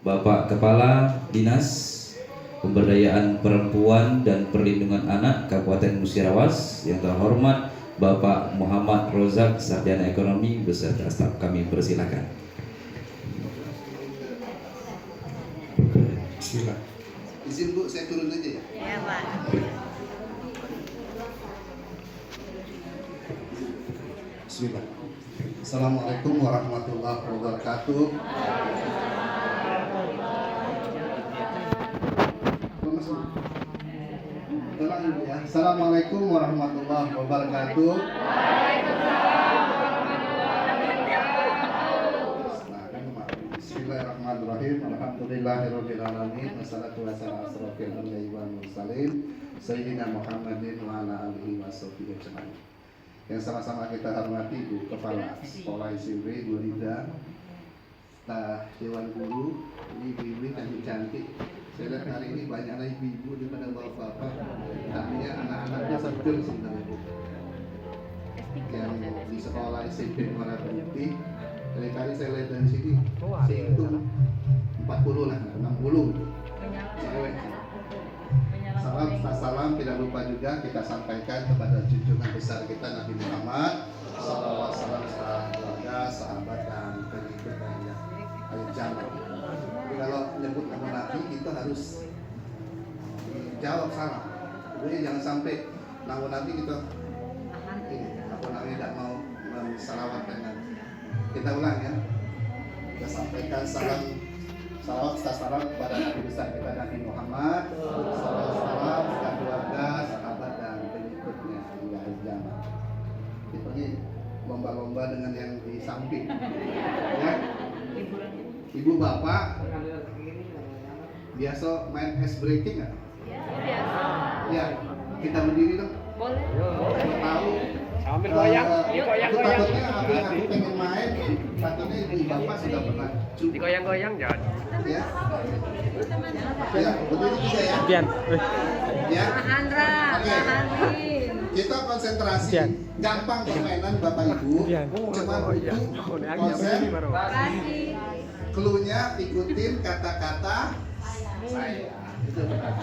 Bapak Kepala Dinas Pemberdayaan Perempuan dan Perlindungan Anak Kabupaten Musirawas yang terhormat Bapak Muhammad Rozak, Sarjana Ekonomi beserta staf, kami persilakan. Bismillah. Izin Bu, saya turun aja ya. Ya, Pak. Bismillah. Assalamualaikum warahmatullahi wabarakatuh. Tenang Ibu ya. Assalamualaikum warahmatullahi wabarakatuh. Bismillahirrahmanirrahim. Alhamdulillahirabbil alamin. Wassalatu wassalamu ala asyrofil anbiya'i wal mursalin sayyidina Muhammadin wa ala alihi washabbihi ajmain. Yang sama-sama kita hormati Ibu Kepala Sekolah SMP, Bu Lida, staf Dewan Guru, ibu-ibu cantik-cantik. Saya lihat hari ini banyaklah ibu-ibu daripada bapak-bapak. Artinya anak-anaknya sebetulnya sebenarnya Bu. Yang di sekolah SMP Muara Putih, kali-kali saya lihat dari sini, saya hitung 40 lah, 60 cewek. Salam tidak lupa juga kita sampaikan kepada junjungan besar kita Nabi Muhammad sallallahu alaihi wasallam, keluarga, sahabat dan pengikutnya yang akhir zaman. Jadi kalau menyebut nama Nabi kita harus jawab salam. Jadi jangan sampai nama Nabi kita tidak mau mensalawatkan Nabi. Kita ulang ya. Kita sampaikan salam kepada Nabi besar kita Nabi Muhammad salam keluarga, sahabat dan pengikutnya hingga akhir zaman. Kita pergi lomba-lomba dengan yang di samping. Ya. Ibu bapak biasa main ice breaking nggak? Ya, kita berdiri dong. Boleh. Tahu. Sambil goyang, goyang-goyang. Takutnya aku pengen main, takutnya ibu bapak sudah pernah coba. Digoyang-goyang jangan. Ya, ya, berdiri juga ya. Pian. Ya. Andra, Oke. Kita konsentrasi. Pian. Gampang permainan bapak ibu. Pian. Cuma Goyang. butuh konsen. Cluenya ikutin kata-kata saya. Itu benar.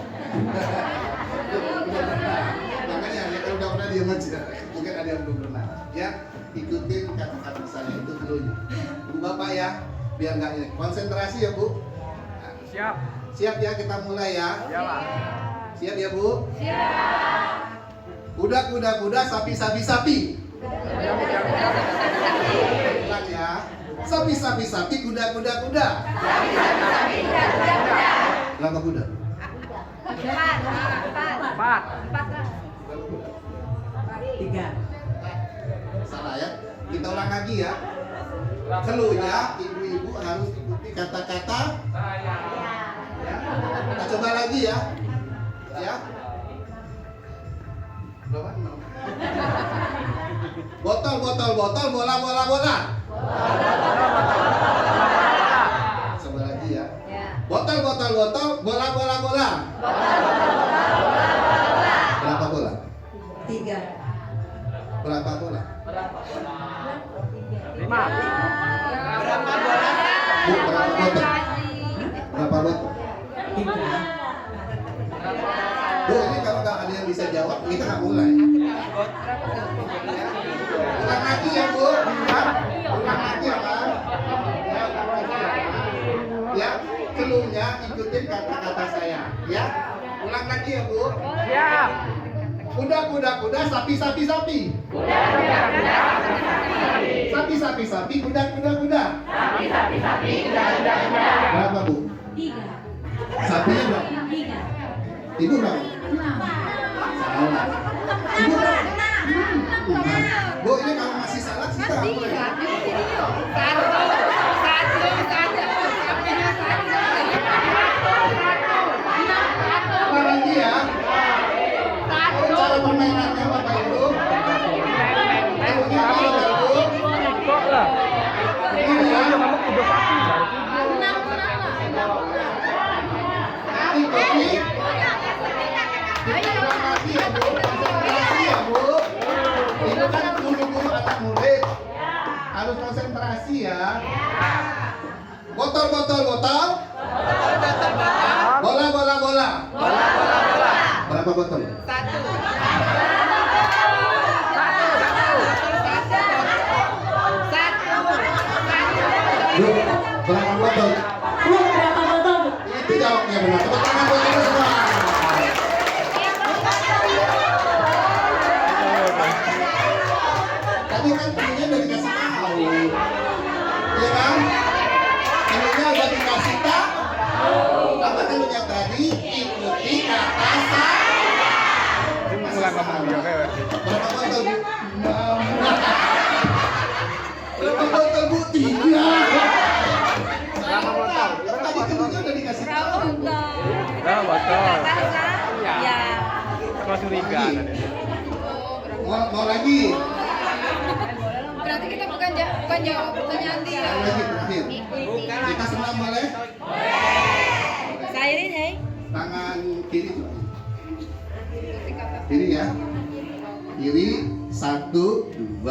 Makanya ya kalau udah pernah diam aja. Mungkin ada yang belum pernah. Ya, ikutin kata-kata saya itu cluenya. Bu bapak ya, biar nggak ini. Konsentrasi ya Bu. Siap. Siap ya, kita mulai ya. Jalan. Siap ya Bu? Siap. Kuda, kuda, kuda, sapi, sapi, sapi. Ulang ya. Sapi, sapi, sapi, kuda, kuda, kuda. Berapa kuda? Empat. Tiga. Salah ya. Kita ulang lagi ya. Cluenya ibu-ibu harus ikuti kata-kata. Ya. Kita coba lagi ya. Ya. Berapa? Botol, botol, botol, bola, bola, bola. Coba lagi ya. Botol, botol, botol, bola, bola, bola. Berapa bola? Tiga. Berapa bola? Lima. Berapa bola? Bu, berapa botol? Berapa botol? Tiga. Bu, ini kalau nggak ada yang bisa jawab, kita nggak mulai. Ulang lagi ya Bu. Ulang lagi ya Pak. Ya, cluenya ikutin kata-kata saya. Ya, ulang lagi ya Bu. Siap. Kuda, kuda, kuda, sapi, sapi, sapi. Sapi, sapi, sapi, kuda, kuda, kuda. Berapa Bu? Tiga. Sapinya berapa? Tiga. Ibu berapa? Enam. Salah. Ibu berapa? Bu, ini kalau masih salah kita nggak boleh. Ulang lagi ya. Cara permainannya Bapak Ibu. Cluenya apa Bapak Ibu? Kok lah. Ini ya. Kamu kudu sapi. Ikuti. Kita ulang lagi ya Bu. Konsentrasi ya Bu. Ini kan guru-guru anak murid. Harus konsentrasi ya. Botol, botol, botol. Berapa botol? Bu, berapa botol? Bu, berapa botol? Itu jawabnya benar. Tepuk tangan buat kita semua. Tadi kan punya udah dikasih tahu. Iya kan? Punya udah dikasih tahu. Apa dulunya tadi? Ikuti kata saya. Mulai ngomong dia kayak Berapa botol? Berapa botol bu? 3. berapa botol? Tadi kemudian udah dikasih tahu. Berapa botol? Ya. Cuma curiga tadi. Mau lagi? Berarti kita bukan jawab pertanyaan dia. Lagi terakhir. Kita semua boleh? Saya ini, Tangan kiri coba. Kiri ya. Kiri 1, 2.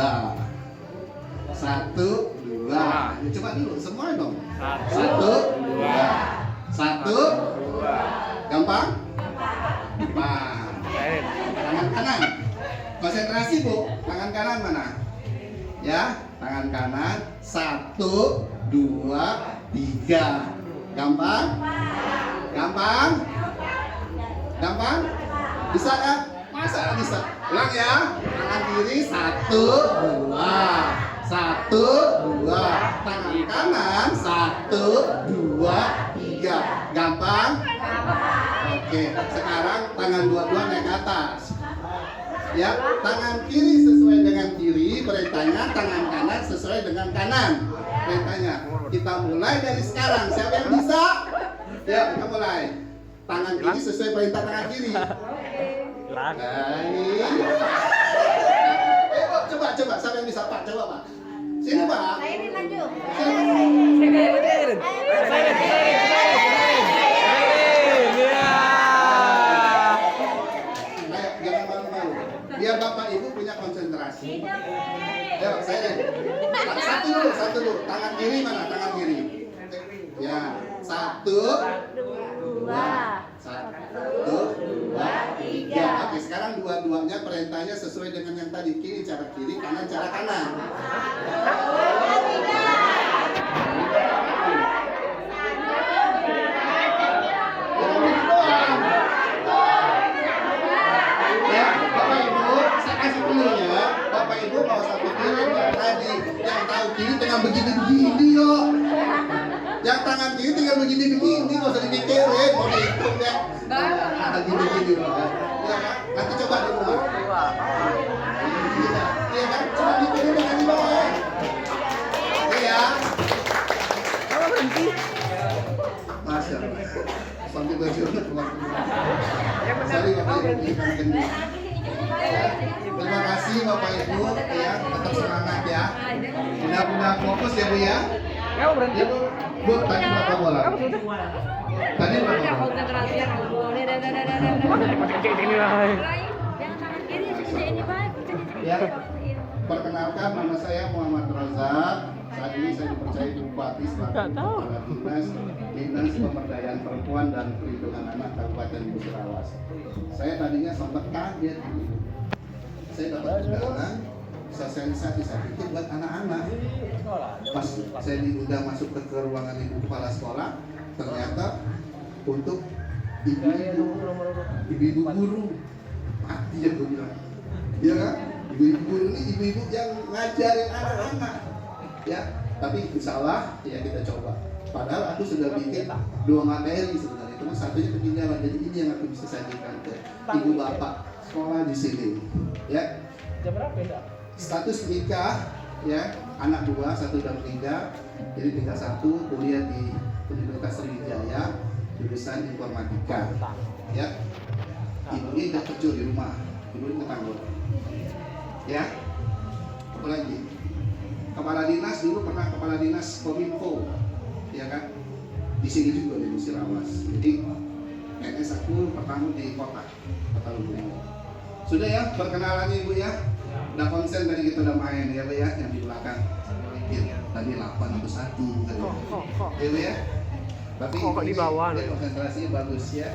1, 2. Coba dulu semua dong. 1, 2. 1. Gampang? Gampang. Tangan kanan. Konsentrasi bu. Tangan kanan mana? Ya, tangan kanan. 1, 2, 3. Gampang? Gampang? Gampang? Bisa kan? Masa nggak bisa? Ulang ya. Tangan kiri 1, 2. 1, 2. Tangan kanan 1, 2, 3. Gampang? Oke. Sekarang tangan dua-dua naik ke atas. Ya, tangan kiri sesuai dengan kiri, perintahnya tangan kanan sesuai dengan kanan. Perintahnya. Kita mulai dari sekarang. Siapa yang bisa? Ya, kita mulai. Tangan kiri sesuai perintah tangan kiri. Baik. Coba, siapa yang bisa Pak? Coba Pak. Sini Pak. Saya ini maju. Ayo, jangan malu-malu. Biar Bapak Ibu punya konsentrasi. Ayo, saya satu dulu. Tangan kiri mana? Tangan kiri. Ya, 1, 2, 1, 2, 3. Oke, sekarang dua-duanya perintahnya sesuai dengan yang tadi. Kiri cara kiri, kanan cara kanan. Ya, Bapak Ibu, saya kasih dulu ya. Bapak Ibu mau satu kiri yang tadi. Yang tahu kiri tengah begini-begini yuk. Yang tangan kiri tinggal begini-begini, nggak usah dipikirin, mau dihitung deh. Begini-begini loh kan. Ya kan? Nanti coba di rumah. Iya kan? Coba dipikirin dengan di bawah. Iya. Masya Allah. Sambil baju keluar. Sorry Bapak Ibu. Terima kasih Bapak Ibu ya, tetap semangat ya. Benar-benar fokus ya Bu ya. Kamu berhenti. Ya Bu, Bu tadi berapa bola? Tadi berapa bola? Konsentrasi yang boleh. Ini lah. Yang tangan kiri ini baik. Ya. Perkenalkan nama saya Muhammad Rozak. Saat ini saya dipercaya Bupati selaku Kepala Dinas Pemberdayaan Perempuan dan Perlindungan Anak Kabupaten Musirawas. Saya tadinya sempat kaget. Saya dapat undangan sosialisasi saya pikir buat anak-anak. Pas saya diundang masuk ke ruangan ibu kepala sekolah, ternyata untuk ibu-ibu guru. Mati ya gue bilang. Iya kan? Ibu-ibu guru ini ibu-ibu yang ngajarin anak-anak. Ya, tapi insya Allah ya kita coba. Padahal aku sudah bikin 2 materi sebenarnya, cuma satunya ketinggalan. Jadi ini yang aku bisa sajikan ke ibu bapak sekolah di sini. Ya. Jam berapa ya? Status nikah, ya, anak 2, 1 udah meninggal. Jadi tinggal 1 kuliah di Universitas Sriwijaya, jurusan informatika. Ya. Ibunya udah kerja di rumah, ibunya tetangga. Ya. Apa lagi? Kepala dinas dulu pernah kepala dinas Kominfo, ya kan? Di sini juga di Musirawas. Jadi PNS aku pertama di kota Lubuk. Sudah ya perkenalannya Ibu ya. Udah konsen tadi kita udah main ya Bu ya, yang di belakang. Tadi 8 atau 1 tadi. Kok. Ya Bu ya. Tapi Kok di bawah? konsentrasinya bagus ya.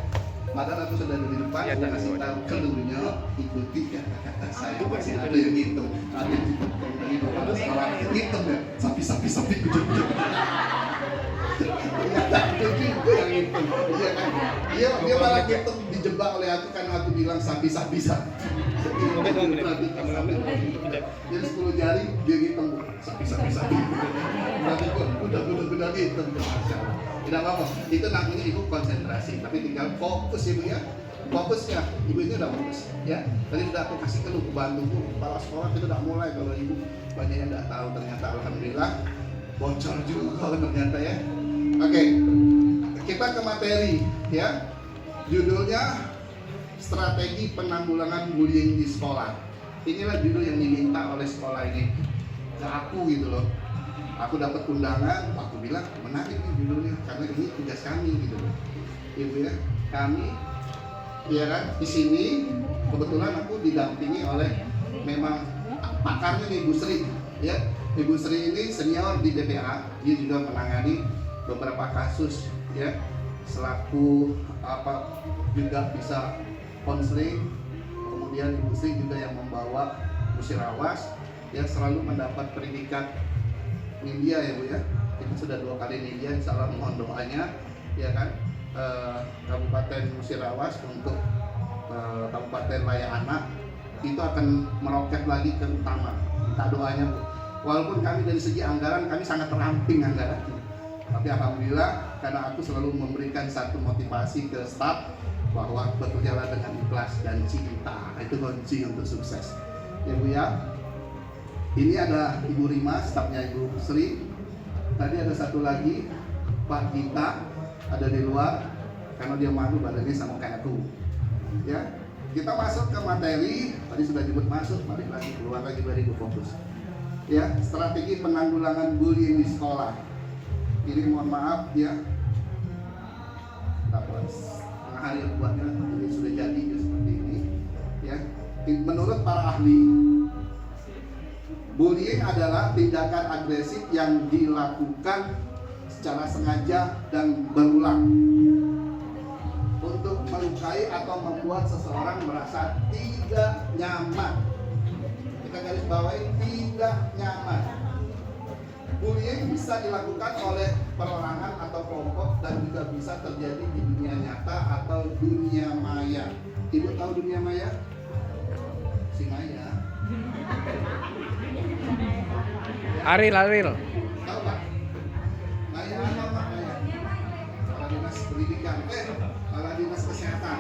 Padahal aku sudah di depan, Iya, aku tak, kasih tak. tahu keluarnya ikuti kata-kata saya. Masih ada yang hitam, ada yang dipotong dari pada sekolah hitam ya, sapi kujur-kujur. Ternyata itu juga yang hitam, iya kan? Dia malah hitam dijebak oleh aku karena aku bilang sapi. Jadi 10 jari dia hitam, sapi. Berarti gua udah hitam, Masya Allah. Tidak apa-apa, itu namanya ibu konsentrasi, tapi tinggal fokus ibu ya. Fokusnya, ibu ini udah fokus ya. Tadi udah aku kasih keluh ke bantuku, kepala sekolah itu udah mulai kalau ibu banyak yang nggak tahu, ternyata alhamdulillah bocor juga ternyata ya. Oke, kita ke materi ya. Judulnya strategi penanggulangan bullying di sekolah. Inilah judul yang diminta oleh sekolah ini ke aku gitu loh. Aku dapat undangan, aku bilang menarik nih judulnya karena ini tugas kami gitu loh. Ibu ya, kami ya kan di sini kebetulan aku didampingi oleh memang pakarnya nih Ibu Sri ya. Ibu Sri ini senior di BPA, dia juga menangani beberapa kasus ya, selaku apa juga bisa konseling. Kemudian Ibu Sri juga yang membawa Musirawas yang selalu mendapat pendidikan India ya Bu ya. Kita sudah 2 kali India, insya Allah mohon doanya ya kan. Kabupaten Musirawas untuk Kabupaten Layang itu akan meroket lagi ke utama. Minta doanya Bu. Walaupun kami dari segi anggaran kami sangat teramping anggaran, tapi alhamdulillah karena aku selalu memberikan satu motivasi ke staf bahwa bekerjalah dengan ikhlas dan cinta, itu kunci untuk sukses ya Bu ya. Ini ada Ibu Rima, stafnya Ibu Sri. Tadi ada satu lagi Pak Gita, ada di luar karena dia malu badannya sama kayak aku ya. Kita masuk ke materi, tadi sudah disebut masuk, balik lagi keluar lagi dari Ibu fokus ya. Strategi penanggulangan bullying di sekolah ini mohon maaf ya, dapat setengah hari buatnya, ini sudah jadi ya, seperti ini ya. Menurut para ahli, bullying adalah tindakan agresif yang dilakukan secara sengaja dan berulang untuk melukai atau membuat seseorang merasa tidak nyaman. Kita garis bawahi tidak nyaman. Bullying bisa dilakukan oleh perorangan atau kelompok dan juga bisa terjadi di dunia nyata atau dunia maya. Ibu tahu dunia maya? Si Maya. Aril. Tahu Pak? Maya apa Pak Maya? Kepala Dinas Pendidikan, Kepala Dinas Kesehatan.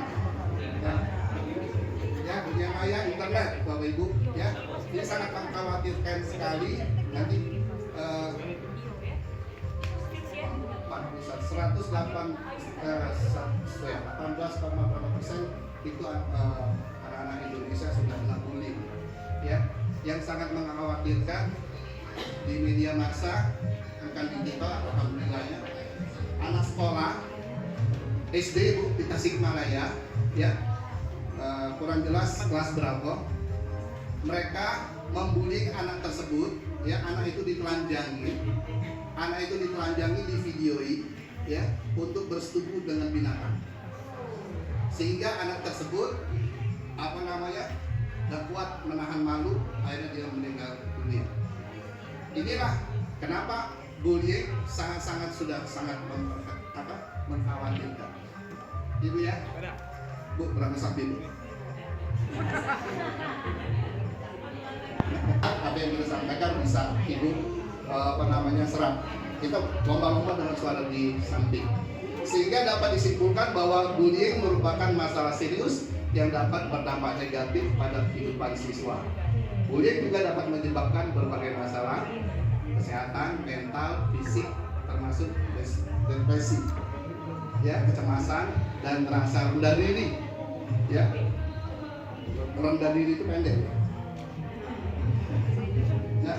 Ya, dunia maya internet Bapak Ibu ya. Ini sangat mengkhawatirkan sekali. Nanti 18,berapa% itu anak-anak Indonesia sudah kena bullying ya. Yang sangat mengkhawatirkan di media massa bukan digital, alhamdulillahnya anak sekolah SD Bu di Tasikmalaya ya, kurang jelas kelas berapa, mereka membuli anak tersebut ya. Anak itu ditelanjangi, divideoi ya untuk bersetubuh dengan binatang, sehingga anak tersebut gak kuat menahan malu, akhirnya dia meninggal dunia. Inilah kenapa bullying sangat mengkhawatirkan. Ibu ya, Bu berapa sapi Bu? Apa yang kita sampaikan bisa Ibu serap. Kita lomba-lomba dengan suara di samping, sehingga dapat disimpulkan bahwa bullying merupakan masalah serius yang dapat berdampak negatif pada kehidupan siswa. Bullying juga dapat menyebabkan berbagai masalah kesehatan, mental, fisik, termasuk depresi, ya, kecemasan dan merasa rendah diri, ya. Rendah diri itu pendek, ya.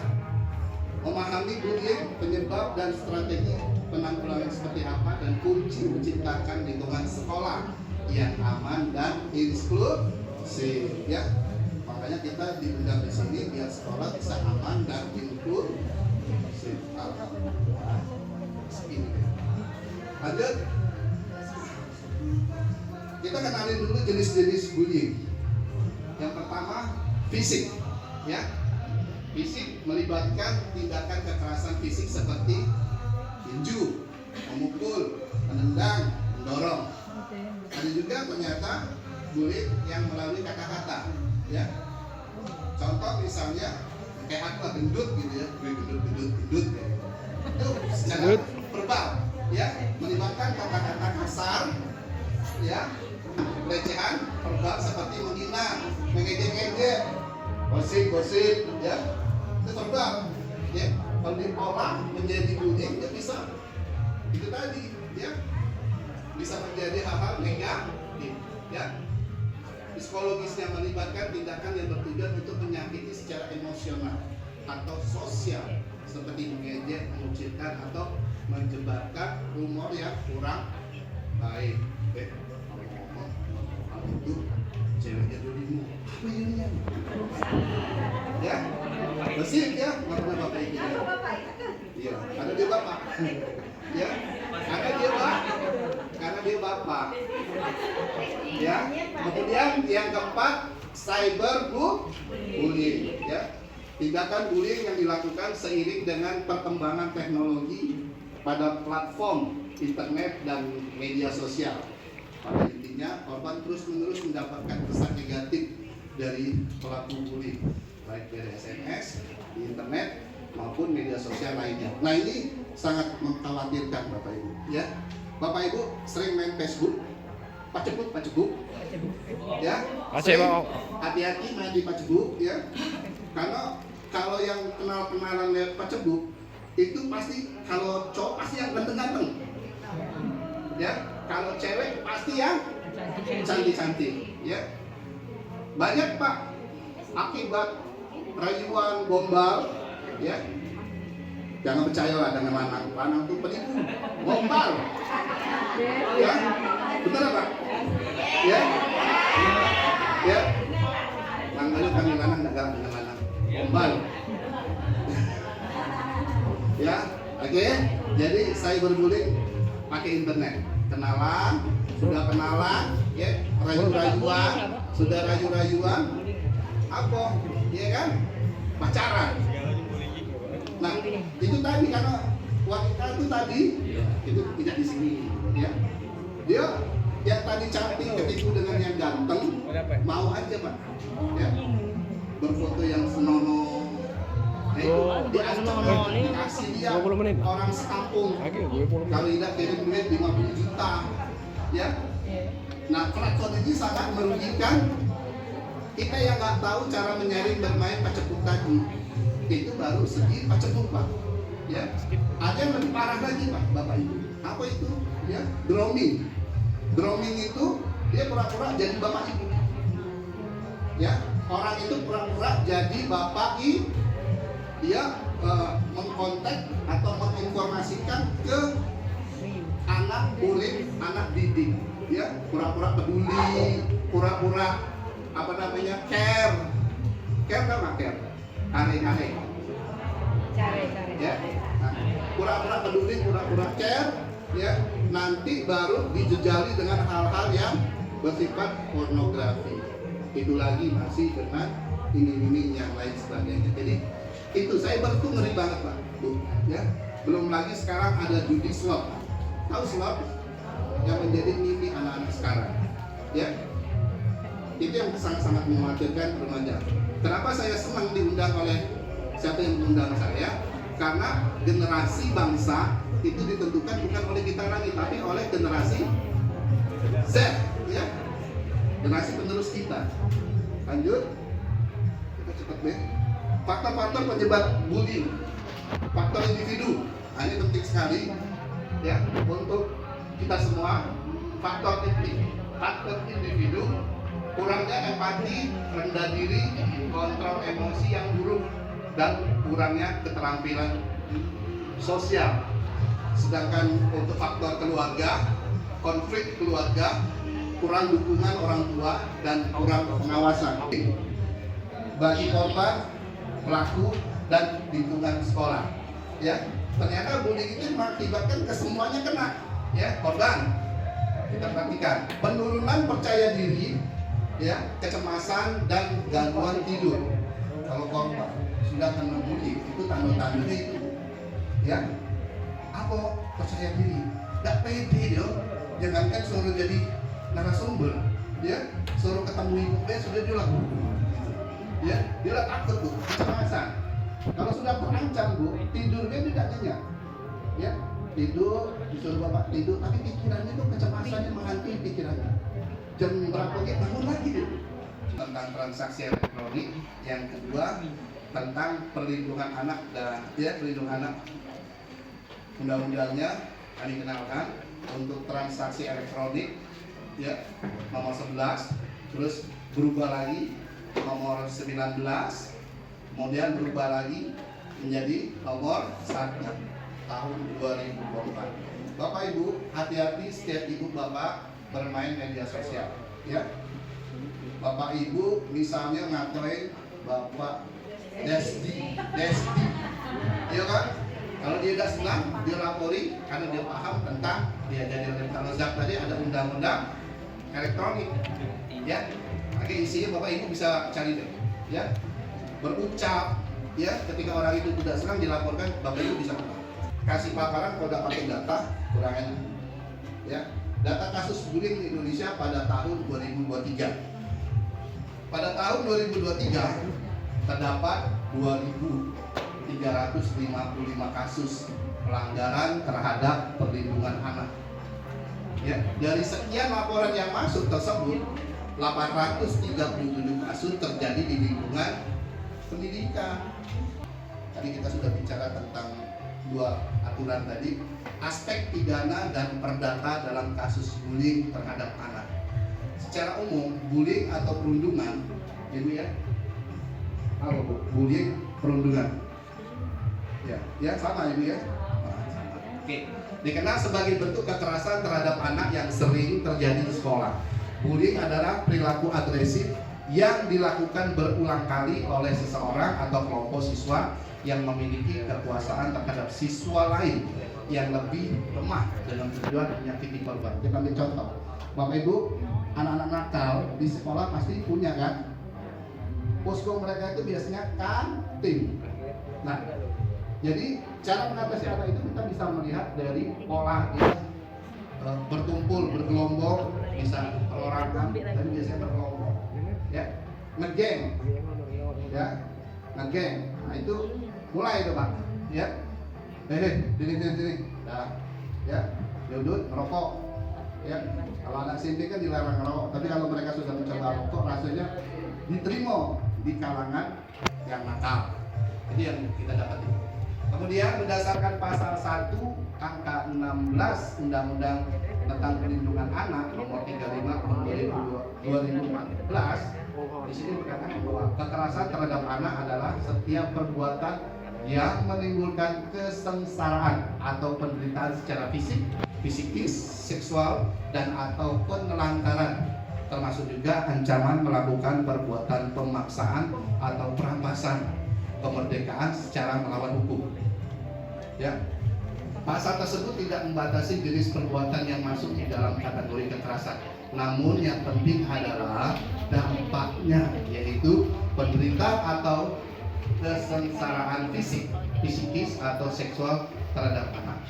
Memahami bullying, penyebab dan strategi penanggulangan seperti apa, dan kunci menciptakan lingkungan sekolah yang aman dan inklusif, ya. Makanya kita diundang di sini biar sekolah bisa aman dan inklusif. Alhamdulillah. Ini. Lanjut. kita kenalin dulu jenis-jenis bullying. Yang pertama, fisik, ya. Fisik melibatkan tindakan kekerasan fisik seperti tinju, memukul, menendang, mendorong. Ada juga ternyata bullying yang melalui kata-kata, ya. Contoh misalnya kayak aku gendut gitu ya, gendut. Itu secara verbal, ya, melibatkan kata-kata kasar, ya, pelecehan verbal seperti menghina, mengejek-ejek, gosip, ya, itu verbal, ya. Kalau diolah menjadi bullying, dia bisa itu tadi, ya, bisa menjadi hal-hal negatif, ya. Psikologisnya melibatkan tindakan yang bertujuan untuk menyakiti secara emosional atau sosial seperti mengejek, mengucilkan atau menjebarkan rumor yang kurang baik. Ngomong itu ceweknya dirimu, apa ini ya? Bersih ya, mana bapak ini? Iya, ada dia bapak. Ya, karena dia bapak. Ya, kemudian yang keempat, cyberbullying, ya. Tindakan bullying yang dilakukan seiring dengan perkembangan teknologi pada platform internet dan media sosial. Pada intinya, korban terus-menerus mendapatkan kesan negatif dari pelaku bullying, baik dari SMS, di internet maupun media sosial lainnya. Nah, ini sangat mengkhawatirkan Bapak Ibu, ya. Bapak Ibu sering main Facebook, pacebuk, ya. Hati-hati main di pacebuk, ya. Karena kalau yang kenal-kenalan lewat pacebuk itu pasti, kalau cowok pasti yang ganteng-ganteng, ya. Kalau cewek pasti yang cantik-cantik, ya. Banyak Pak akibat rayuan gombal, ya. Jangan percayalah dengan lanang itu penipu, gombal, ya. Betul Pak? Ya, ya. Manggil kami lanang dengan lanang, gombal. Ya, oke. Jadi cyberbullying pakai internet, sudah kenalan, ya, sudah rayu-rayuan, apa, ya kan, pacaran. Nah, itu tadi karena wanita itu tadi itu tidak di sini, ya. Dia yang tadi cantik ketipu dengan yang ganteng, mau aja Pak, ya, berfoto yang senonoh. Dikasih dia orang sekampung, kalau tidak kirim duit 50 juta, ya. Nah, platform ini sangat merugikan kita yang nggak tahu cara menyaring bermain pacebuk tadi. Itu baru segi pacebuk Pak, ya. Ada yang lebih parah lagi Pak, Bapak Ibu. Apa itu? Ya, grooming. Grooming itu dia pura-pura jadi bapak ibu, ya. Orang itu pura-pura jadi bapak ibu, dia mengkontak atau menginformasikan ke anak murid, anak didik, ya. Pura-pura peduli, pura-pura care apa care? Care. Ya, nah, pura-pura peduli, pura-pura care, ya. Nanti baru dijejali dengan hal-hal yang bersifat pornografi. Itu lagi masih dengan iming-iming yang lain sebagainya. Jadi itu cyber itu ngeri banget Pak, Bu, ya. Belum lagi sekarang ada judi slot. Tahu slot? Yang menjadi mimpi anak-anak sekarang, ya. Itu yang sangat-sangat mengkhawatirkan remaja. Kenapa saya senang diundang oleh siapa yang mengundang saya? Karena generasi bangsa itu ditentukan bukan oleh kita lagi, tapi oleh generasi Z, ya. Generasi penerus kita. Lanjut, kita cepat deh. Faktor-faktor penyebab bullying, faktor individu. Nah, ini penting sekali, ya, untuk kita semua. Faktor individu, kurangnya empati, rendah diri, kontrol emosi yang buruk, dan kurangnya keterampilan sosial. Sedangkan untuk faktor keluarga, konflik keluarga, kurang dukungan orang tua, dan kurang pengawasan bagi korban, pelaku, dan lingkungan sekolah, ya. Ternyata bullying itu mengakibatkan kesemuanya kena, ya. Korban, kita perhatikan penurunan percaya diri, ya, kecemasan dan gangguan tidur. Kalau korban sudah kena bullying, itu tanda-tandanya itu, ya, apa percaya diri, nggak pede dia, jangankan suruh jadi narasumber, ya, suruh ketemu ibu sudah dia lakukan, ya, dia udah takut bu, kecemasan. Kalau sudah terancam bu, tidurnya tidak nyenyak, ya, tidur disuruh bapak tidur, tapi pikirannya itu kecemasannya menghantui pikirannya. Jam berapa dia bangun lagi dia. Tentang transaksi elektronik, yang kedua tentang perlindungan anak dan ya perlindungan anak. Undang-undangnya kami kenalkan untuk transaksi elektronik, ya, nomor 11, terus berubah lagi nomor 19, kemudian berubah lagi menjadi nomor 1 tahun 2024. Bapak Ibu, hati-hati setiap ibu bapak bermain media sosial, ya. Bapak Ibu misalnya ngatain bapak Desti, ya kan? Kalau dia udah senang, dia lapori karena dia paham tentang dia jadi Pak Rozak tadi ada undang-undang elektronik, ya. Oke, isinya Bapak Ibu bisa cari deh, ya. Berucap, ya, ketika orang itu tidak senang dilaporkan, Bapak Ibu bisa kasih paparan kalau tidak pakai data kurang enak, ya. Data kasus bullying di Indonesia pada tahun 2023. Pada tahun 2023 terdapat 2.355 kasus pelanggaran terhadap perlindungan anak. Ya, dari sekian laporan yang masuk tersebut, 837 kasus terjadi di lingkungan pendidikan. Tadi kita sudah bicara tentang dua aturan tadi, aspek pidana dan perdata dalam kasus bullying terhadap anak. Secara umum, bullying atau perundungan, ini ya, apa bu? Bullying, perundungan, ya sama ini ya. Sama. Oke, dikenal sebagai bentuk kekerasan terhadap anak yang sering terjadi di sekolah. Bullying adalah perilaku agresif yang dilakukan berulang kali oleh seseorang atau kelompok siswa yang memiliki kekuasaan terhadap siswa lain yang lebih lemah dengan tujuan menyakiti korban. Kita ambil contoh, Bapak Ibu, anak-anak nakal di sekolah pasti punya kan? Posko mereka itu biasanya kantin. Nah, jadi cara mengatasi anak itu kita bisa melihat dari pola dia bertumpul, bergelombol, bisa perorangan dan biasanya berkelompok, ya, ngegeng, ya, ngegeng. Nah itu mulai itu pak, ya, sini, nah, ya, duduk ngerokok, ya. Kalau anak SMP kan dilarang ngerokok, tapi kalau mereka sudah mencoba rokok, rasanya diterima di kalangan yang nakal. Itu yang kita dapat. Kemudian berdasarkan pasal 1 angka 16 Undang-Undang tentang Perlindungan Anak nomor 35 tahun 2014, di sini berkata bahwa kekerasan terhadap anak adalah setiap perbuatan yang menimbulkan kesengsaraan atau penderitaan secara fisik, psikis, seksual, dan atau penelantaran, termasuk juga ancaman melakukan perbuatan pemaksaan atau perampasan kemerdekaan secara melawan hukum. Ya, pasal tersebut tidak membatasi jenis perbuatan yang masuk di dalam kategori kekerasan. Namun yang penting adalah dampaknya, yaitu penderitaan atau kesengsaraan fisik, psikis atau seksual terhadap anak.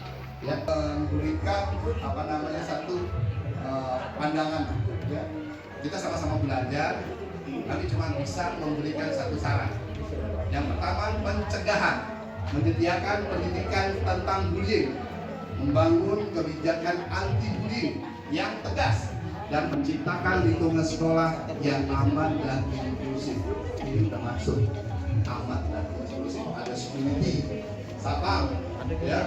Ya, memberikan satu pandangan. Ya, kita sama-sama belajar. Kami cuma bisa memberikan satu saran. Yang pertama, pencegahan, menyediakan pendidikan tentang bullying, membangun kebijakan anti bullying yang tegas, dan menciptakan lingkungan sekolah yang aman dan inklusif. Ini sudah masuk aman dan inklusif. Ada security, satpam, ya,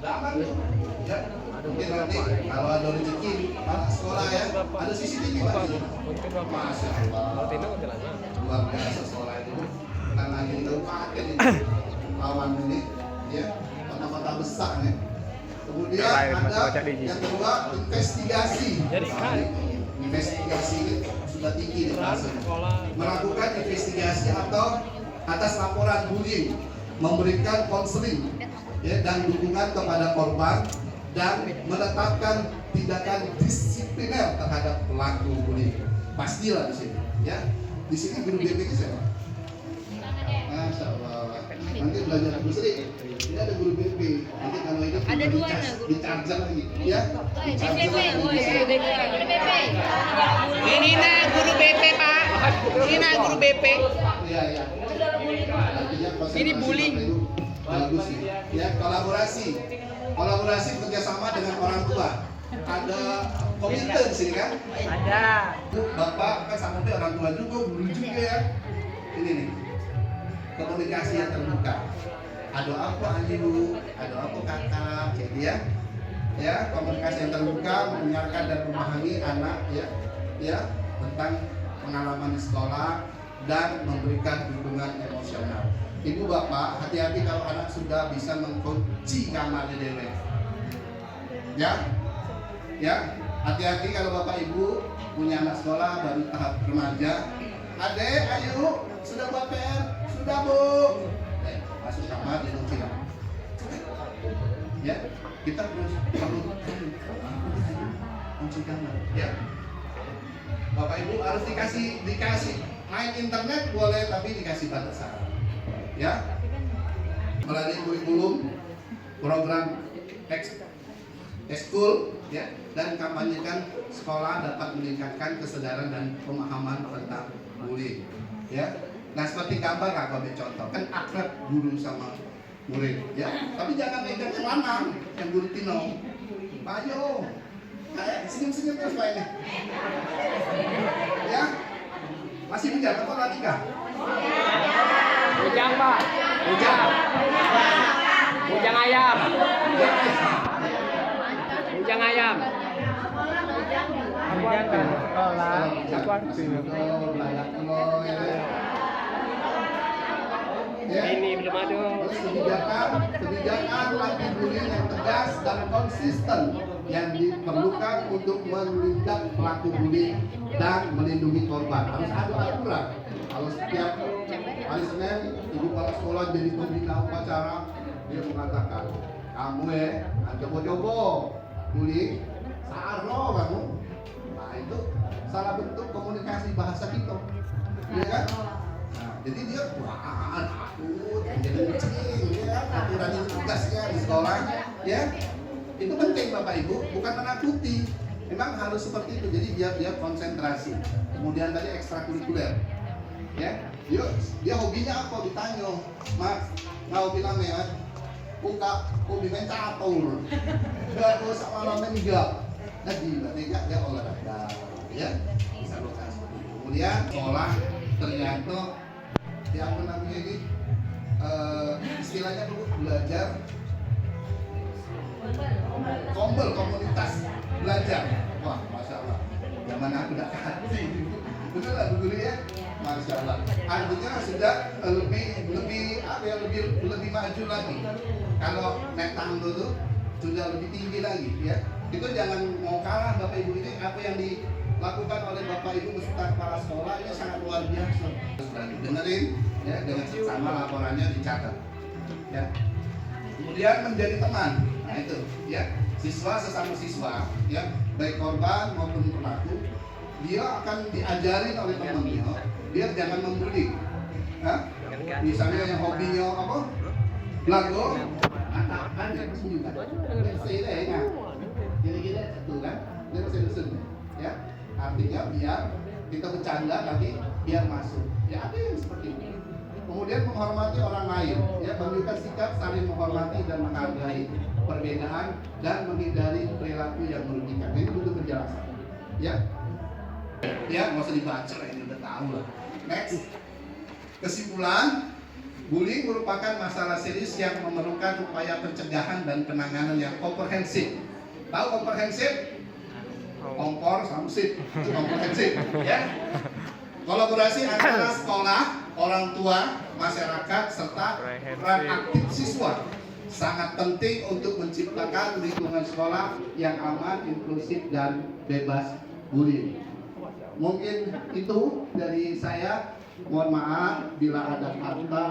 udah aman tuh, ya. Mungkin nanti kalau ada rezeki anak sekolah ya, ada CCTV pak. Masya Allah, luar biasa sekolah itu. Bukan lagi kabupaten ini, lawan ini, ya, kota-kota besar nih. Kemudian ada yang kedua, investigasi. Investigasi ini sudah tinggi nih maksudnya. Melakukan investigasi atau atas laporan bullying, memberikan konseling, ya, dan dukungan kepada korban, dan menetapkan tindakan disipliner terhadap pelaku bullying. Pastilah di sini, ya. Di sini guru BP-nya siapa? Masya Allah. Nanti belajar Bu Sri. Ini ada guru BP. Nanti kalau ini Ada dua ya, guru. di charger lagi, ya. BPP, BPP. Ini nah guru BP Pak. Ini nah guru BP. Iya, iya. Artinya konsentrasi Ini bullying. itu bagus sih. Ya, kolaborasi. Kolaborasi kerjasama dengan orang tua. Ada komite di sini kan? Ada. Bapak kan sama orang tua juga, guru juga ya. Ini nih, komunikasi yang terbuka. Ada apa ayu, ada apa kakak, jadi ya komunikasi yang terbuka, mendengarkan dan memahami anak ya tentang pengalaman di sekolah dan memberikan dukungan emosional. Ibu bapak hati-hati kalau anak sudah bisa mengkunci kamarnya dewe. Ya, hati-hati kalau bapak ibu punya anak sekolah baru tahap remaja. Adek, ayo, sudah buat PR, sudah bu. Masuk kamar dia kunci kamar. Ya, kita perlu kunci kamar. Ya, bapak ibu harus dikasih main internet boleh tapi dikasih batasan. Ya, melalui kurikulum, program ekskul, ya, dan kampanyekan sekolah dapat meningkatkan kesadaran dan pemahaman tentang bullying, ya. Nah seperti gambar aku ambil contoh, kan akrab guru sama murid, ya. Tapi jangan megang yang lanang, yang guru Tino. Ayo, kayak senyum-senyum terus Pak ini. Ya, masih bujang atau Radika? Bujang Pak. Bujang. Bujang ayam. Bujang ayam. Bujang kan sekolah. Aku harus ini belum ada. Kebijakan anti bullying yang tegas dan konsisten yang diperlukan untuk menindak pelaku bullying dan melindungi korban. Harus ada aturan. Kalau setiap hari Senin ibu kepala sekolah jadi pembina upacara, dia mengatakan, kamu coba-coba bullying, saaro kamu. Nah itu salah bentuk komunikasi bahasa kita, ya kan? Nah, jadi dia takut, jadi kucing, ya, aturan ini tugasnya di sekolah, ya. Itu penting Bapak Ibu, bukan menakuti. Memang harus seperti itu. Jadi dia konsentrasi. Kemudian tadi ekstrakurikuler, ya. Dia hobinya apa? Ditanya, Mas, nggak hobi namanya? Enggak, hobi main catur. Enggak, terus sama main enggak. Nah, dia olahraga, ya. Bisa lakukan seperti itu. Kemudian sekolah ternyata di apa namanya ini istilahnya dulu belajar kombel komunitas belajar. Wah, masya Allah. Zaman aku udah hati, betul lah dulu ya. Masya Allah. Artinya sudah lebih maju lagi. Kalau naik tangga tuh sudah lebih tinggi lagi, ya. Itu jangan mau kalah Bapak Ibu, ini apa yang dilakukan oleh Bapak Ibu beserta kepala sekolah ini sangat luar biasa. Dengerin, ya, dengan seksama laporannya dicatat, ya. Kemudian menjadi teman, nah itu, ya, siswa sesama siswa, ya, baik korban maupun pelaku, dia akan diajarin oleh temannya, dia jangan membuli, ya. Misalnya yang hobinya apa, belago, anak-anak yang juga, selesai gini-gini itu kan, dia masih dusun, ya. Artinya biar kita bercanda tapi biar masuk, ya ada yang seperti itu. Kemudian menghormati orang lain, ya, menunjukkan sikap saling menghormati dan menghargai perbedaan dan menghindari perilaku yang merugikan. Ini butuh penjelasan, ya. Ya, nggak usah dibaca, ini udah tahu lah. Next, kesimpulan, bullying merupakan masalah serius yang memerlukan upaya pencegahan dan penanganan yang komprehensif. Tahu komprehensif? Kompor sama sip, itu komprehensif, ya. Kolaborasi antara sekolah, orang tua, masyarakat, serta peran aktif siswa sangat penting untuk menciptakan lingkungan sekolah yang aman, inklusif, dan bebas bullying. Mungkin itu dari saya. Mohon maaf bila ada kata,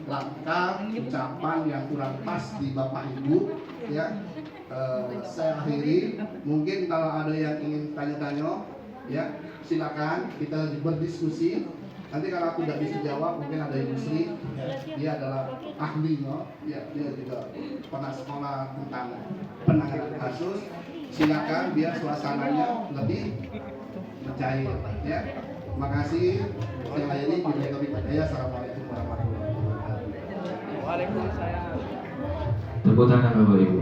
langkah, ucapan yang kurang pas di Bapak Ibu, ya. saya akhiri. Mungkin kalau ada yang ingin tanya-tanya, ya silakan kita berdiskusi. Nanti kalau aku tidak bisa jawab, mungkin ada Ibu Sri, dia adalah ahlinya, ya, dia juga pernah sekolah tentang penanganan kasus. Silakan biar suasananya lebih mencair, ya. Makasih. Saya layani Bimbingan Taufiq Hidayah. Assalamualaikum warahmatullahi wabarakatuh. Waalaikumsalam. Tepuk tangan Bapak Ibu.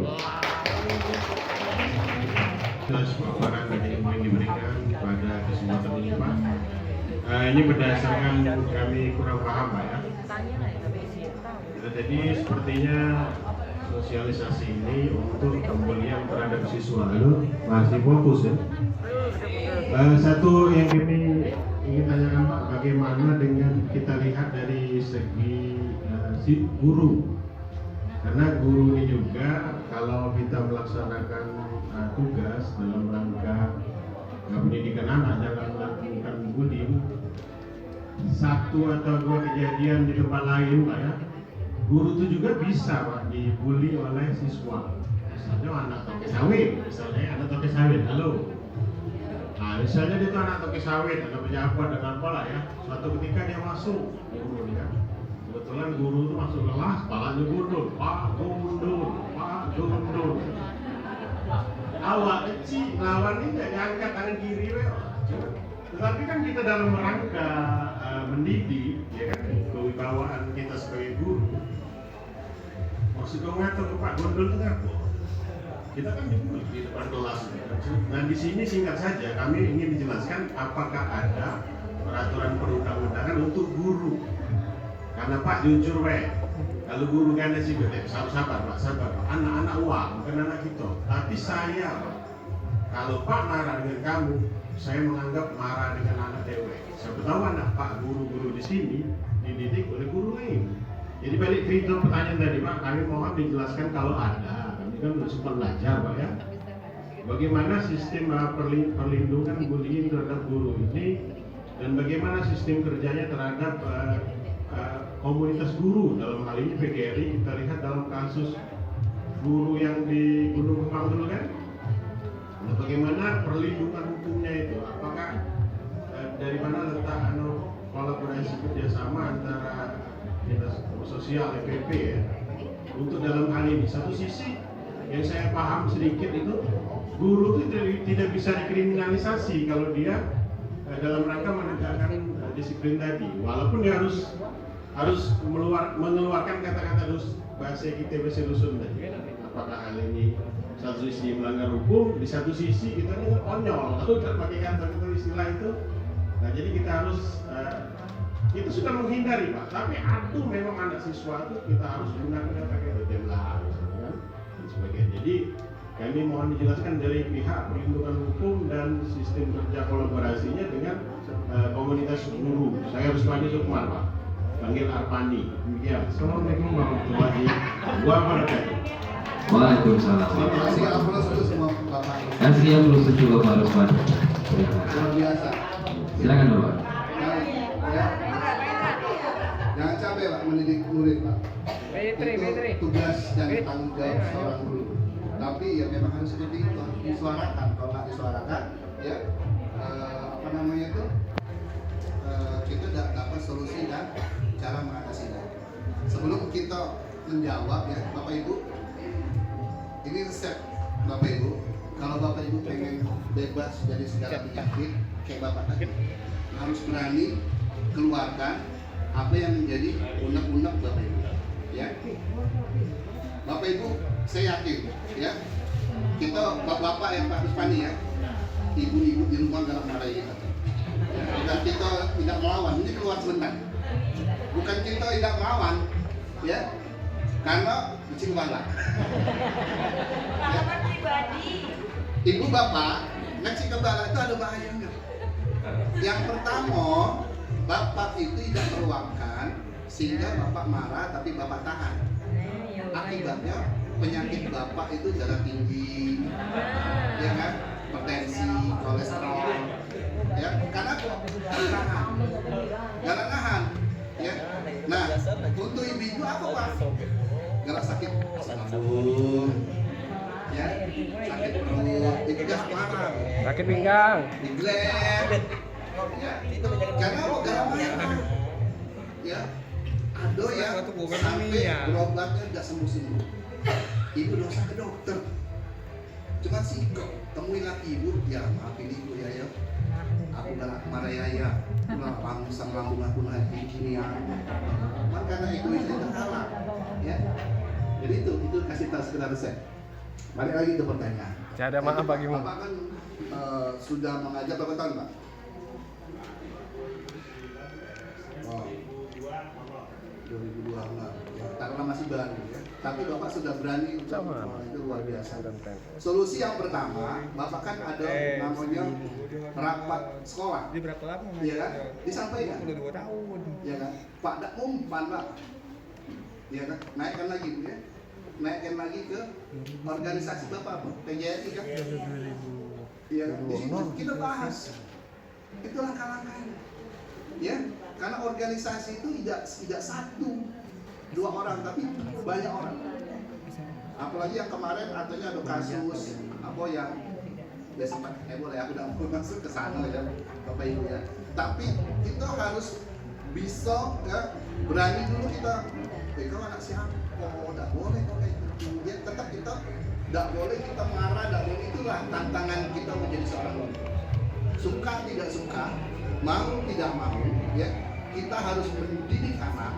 Atas paparan dan ilmu yang diberikan pada kesempatan ini Pak. Ini berdasarkan kami kurang paham Pak ya. Jadi sepertinya sosialisasi ini untuk pembelian terhadap siswa masih fokus ya. Satu yang kami ingin tanyakan Pak, bagaimana dengan kita lihat dari segi si guru? Karena guru ini juga kalau kita melaksanakan tugas dalam rangka pendidikan anak dalam melakukan bullying, satu atau dua kejadian di tempat lain Pak ya, guru itu juga bisa Pak dibully oleh siswa. Misalnya anak toke sawit, halo. Nah, misalnya dia itu anak toke sawit, anak pejabat dan apalah ya. Suatu ketika dia masuk guru ya. Kebetulan guru itu masuk kelas, kepalanya gundul, Pak gundul. Awak kecil, lawan ini tidak diangkat tangan kiri, tetapi kan kita dalam rangka mendidik, ya kan, kewibawaan kita sebagai guru. Maksudnya ngatur ke Pak Gondol itu apa? Kita kan dibully di depan kelas. Nah di sini singkat saja kami ingin menjelaskan apakah ada peraturan perundang-undangan untuk guru. Karena Pak jujur kalau guru kan sih sabar Pak, anak-anak uang bukan anak kita. Tapi saya Pak, kalau Pak marah dengan kamu, saya menganggap marah dengan anak dewe. Siapa tahu anak Pak guru-guru di sini dididik oleh guru lain. Jadi balik ke itu pertanyaan tadi Pak, kami mohon dijelaskan kalau ada. Kami kan belum sempat belajar Pak ya. Bagaimana sistem perlindungan bullying terhadap guru ini dan bagaimana sistem kerjanya terhadap komunitas guru, dalam hal ini PGRI. Kita lihat dalam kasus guru yang di Gunung Kembang dulu kan, nah, bagaimana perlindungan hukumnya itu, apakah dari mana letak kolaborasi kerjasama antara dinas sosial FPP ya untuk dalam hal ini. Satu sisi yang saya paham sedikit itu guru itu tidak bisa dikriminalisasi kalau dia dalam rangka menegakkan disiplin tadi, walaupun dia harus mengeluarkan kata-kata bahasa kita bahasa dusun tadi. Apakah hal ini satu sisi melanggar hukum, di satu sisi kita ini konyol kalau tidak pakai kata-kata istilah itu. Nah jadi kita harus itu sudah menghindari Pak. Tapi memang anak siswa itu kita harus gunakan kata-kata jemlah kan dan sebagainya. Jadi kami mohon dijelaskan dari pihak perlindungan hukum dan sistem kerja kolaborasinya dengan komunitas guru. Saya harus panggil Sukmar Pak, panggil Arpani. Demikian. Assalamualaikum warahmatullahi wabarakatuh. Waalaikumsalam. Kasih aplaus dulu semua Bapak. Kasih aplaus juga Pak Rusman. Luar biasa. Silakan Bapak. Ya. Jangan capek Pak mendidik murid Pak. Itu tugas dan tanggung jawab seorang guru. Tapi ya memang harus seperti itu, harus disuarakan. Kalau nggak disuarakan, ya kita tidak dapat solusi dan cara mengatasinya. Sebelum kita menjawab ya Bapak Ibu, ini resep Bapak Ibu. Kalau Bapak Ibu pengen bebas dari segala penyakit kayak Bapak tadi, harus berani keluarkan apa yang menjadi unek-unek Bapak Ibu. Ya, Bapak Ibu, saya yakin ya, kita bapak-bapak yang Pak Ruspani ya, ibu-ibu di rumah dalam marahi kita. Bukan kita tidak melawan, ini keluar sebentar. Bukan kita tidak melawan, ya, karena cuci kepala. Ya. Ibu bapak, cuci kepala itu ada bahayanya. Yang pertama, bapak itu tidak meruangkan sehingga bapak marah tapi bapak tahan. Akibatnya penyakit bapak itu darah tinggi, ya kan, hipertensi, kolesterol, ya, karena galak nahan, ya. Nah, untuk ibu-ibu apa Pak? Galak sakit, ya sakit perut, itu gas parah, Sakit pinggang. digleb, ya. Karena apa? Gara-gara ya ada yang sampai berobatnya nggak sembuh-sembuh. Ibu dosa ke dokter, cuma sih kok temuin lagi ibu, ya maafin ibu ya, aku udah marah ya, lambung aku naik gini ya, karena egoisnya udah kalah, ya. Jadi itu kasih tahu sekedar resep. Balik lagi ke pertanyaan. Saya ada maaf bagimu. Bapak kan sudah mengajar berapa tahun, Pak? Oh, 2002 enggak. Ya, karena masih baru ya. Tapi Bapak sudah berani untuk itu luar biasa. Solusi yang pertama, Bapak kan ada namanya rapat sekolah. Di berapa lama? Iya kan? Disampaikan. Udah 2 tahun. Iya kan? Pak dak umpan, Pak. Iya kan? Naikkan lagi Bu ya. Naikkan lagi ke organisasi Bapak, Pak. PGRI kan? Iya, di situ kita bahas. Itu langkah-langkahnya. Ya, karena organisasi itu tidak satu, 2 orang, tapi banyak orang. Apalagi yang kemarin artinya ada kasus apa yang ya sempat boleh aku udah mau masuk ke sana ya, Bapak Ibu ya. Tapi kita harus bisa ya, berani dulu kita. Kau anak siapa? Oh, tidak boleh kok kayak gitu. Ya, tetap kita tidak boleh kita marah, tidak boleh. Itulah tantangan kita menjadi seorang orang. Suka tidak suka, mau tidak mau, ya kita harus mendidik anak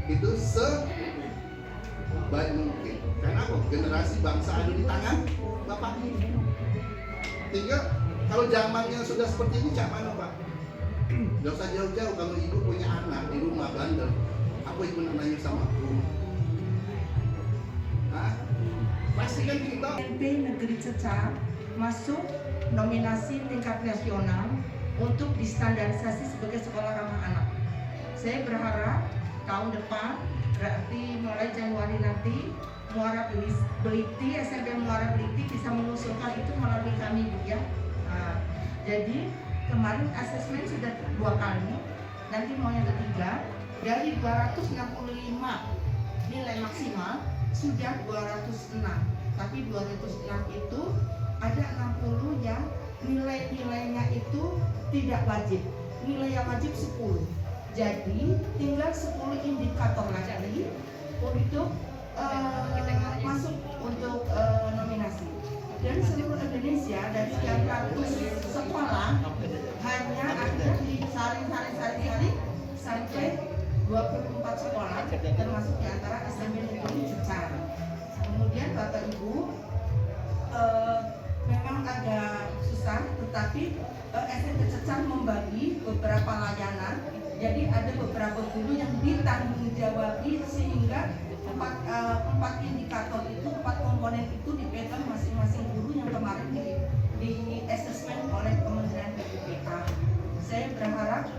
itu sebaik mungkin. Karena apa? Generasi bangsa ada di tangan Bapak ini. Tinggal kalau zamannya sudah seperti ini, cak mana Pak? Gak usah jauh-jauh kalau ibu punya anak di rumah bandel, apa ibu nak nanya sama aku? Hah? Pasti kan kita SMP Negeri Cecar masuk nominasi tingkat nasional untuk distandarisasi sebagai sekolah ramah anak. Saya berharap tahun depan, berarti mulai Januari nanti, Muara Beliti, SMP Muara Beliti bisa mengusulkan itu melalui kami Bu ya. Nah, jadi kemarin asesmen sudah 2 kali, nanti mau yang ketiga, dari 265 nilai maksimal sudah 206, tapi 206 itu ada 60 yang nilainya itu tidak wajib, nilai yang wajib 10. Jadi tinggal 10 indikator lagi untuk masuk untuk nominasi. Dan seluruh Indonesia dari sekian ratus sekolah hanya ada disaring sampai 24 sekolah, termasuk di antara SMP Negeri Cecar. Kemudian Bapak Ibu, memang agak susah, tetapi SMP Cecar membagi beberapa layanan. Jadi ada beberapa guru yang ditanggung jawabi sehingga 4 indikator itu, 4 komponen itu dipegang masing-masing guru yang kemarin di asesmen oleh Kementerian PPPK. Saya berharap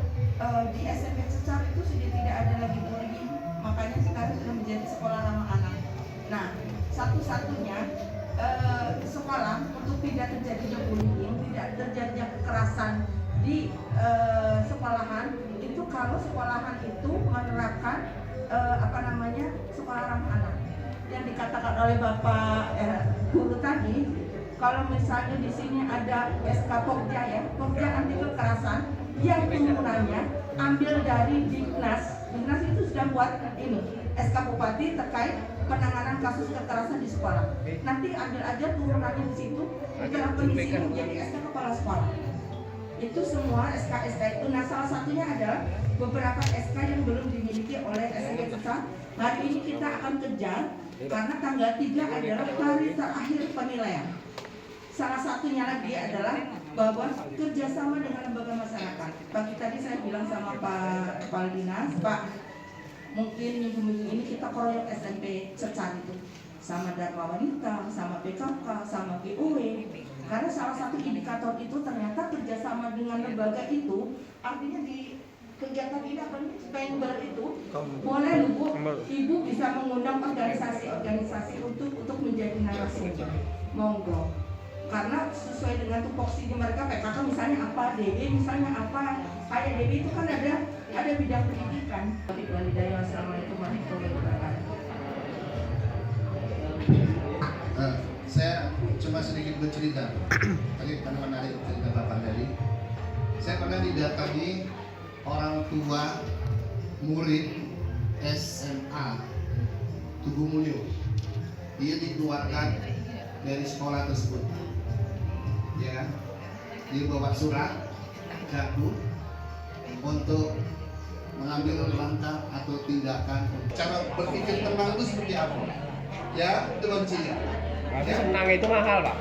di SMP Cecar itu sudah tidak ada lagi bullying, makanya sekarang sudah menjadi sekolah ramah anak. Nah, satu-satunya sekolah untuk tidak terjadinya bullying, tidak terjadinya kekerasan di sekolahan itu kalau sekolahan itu menerapkan sekolah ramah anak yang dikatakan oleh Bapak guru tadi. Kalau misalnya di sini ada SK Pokja ya, Pokja anti kekerasan yang turunannya ambil dari Dignas itu sudah buat ini SK Bupati terkait penanganan kasus kekerasan di sekolah. Nanti ambil aja turunannya di situ, diterapkan di sini menjadi SK Kepala Sekolah. Itu semua SK itu. Nah, salah satunya adalah beberapa SK yang belum dimiliki oleh SMP Cecar. Hari ini kita akan kejar karena tanggal 3 adalah hari terakhir penilaian. Salah satunya lagi adalah bahwa kerjasama dengan lembaga masyarakat. Pagi tadi saya bilang sama Pak Kepala Dinas, Pak, mungkin minggu-minggu ini kita keroyok SMP Cecar itu sama Dharma Wanita, sama PKK, sama GOW. Karena salah satu indikator itu ternyata kerjasama dengan lembaga itu, artinya di kegiatan ini apa nih, Spengber itu boleh Bu, Ibu bisa mengundang organisasi-organisasi untuk menjadi narasumber. Monggo. Karena sesuai dengan tupoksi mereka, PKK misalnya apa, DB misalnya apa, kayak DB itu kan ada bidang pendidikan. Assalamualaikum warahmatullahi wabarakatuh. saya cuma sedikit bercerita. Tadi karena menarik cerita Bapak tadi. Saya pernah didatangi orang tua murid SMA Tugu Mulyo. Dia dikeluarkan dari sekolah tersebut. Ya kan? Dia bawa surat gaduh untuk mengambil langkah atau tindakan. Cara berpikir tenang itu seperti apa? Ya, itu kuncinya. Berarti senang itu mahal, Pak.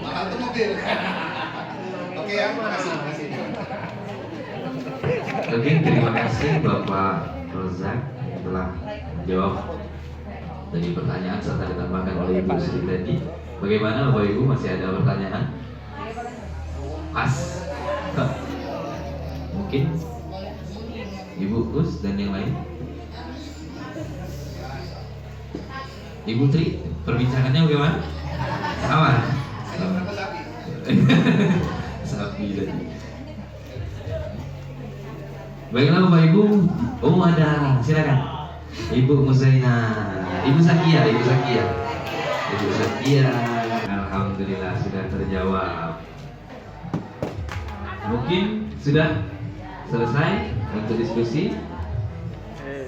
Mahal tuh mobil. Oke ya, makasih. Oke, terima kasih Bapak Rozak yang telah menjawab dari pertanyaan serta ditambahkan oleh Ibu Sri tadi. Bagaimana Bapak Ibu, masih ada pertanyaan? Pas. Mungkin Ibu Kus dan yang lain. Ibu Tri, perbincangannya bagaimana? Aman. Sapi tadi. Baiklah Bapak Ibu. Oh ada, silakan. Ibu Muzaina, Ibu Zakia. Alhamdulillah sudah terjawab. Mungkin sudah selesai untuk diskusi.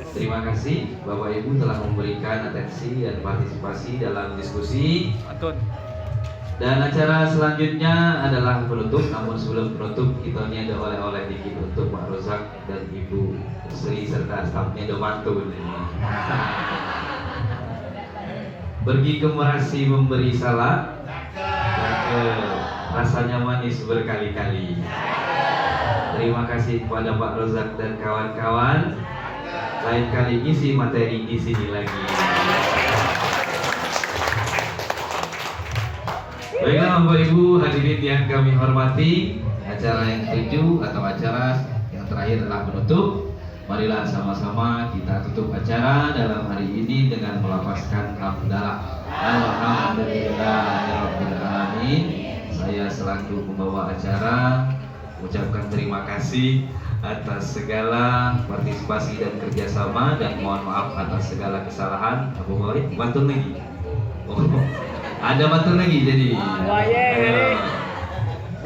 Terima kasih Bapak Ibu telah memberikan atensi dan partisipasi dalam diskusi. Dan acara selanjutnya adalah penutup. Namun sebelum penutup, kita ini ada oleh-oleh dikit untuk Pak Rozak dan Ibu Sri serta stafnya ada mantun. Pergi ke Merasi memberi salam, rasanya manis berkali-kali. Terima kasih kepada Pak Rozak dan kawan-kawan. Lain kali isi materi di sini lagi. Baiklah Bapak Ibu hadirin yang kami hormati, acara yang ketujuh atau acara yang terakhir adalah penutup. Marilah sama-sama kita tutup acara dalam hari ini dengan melafazkan hamdalah. Alhamdulillahirabbil alamin. Saya selaku pembawa acara ucapkan terima kasih atas segala partisipasi dan kerjasama, dan mohon maaf atas segala kesalahan. Abu Maulid, bantu lagi. Oh, ada bantu lagi jadi.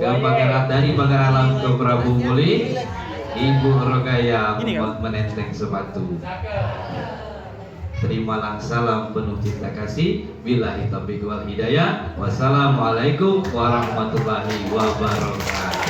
Dari Pagar Alam ke Prabu Muli, Ibu Rogaya menenteng sepatu. Terimalah salam penuh cinta kasih. Billahi taufiq wal hidayah. Wassalamualaikum warahmatullahi wabarakatuh.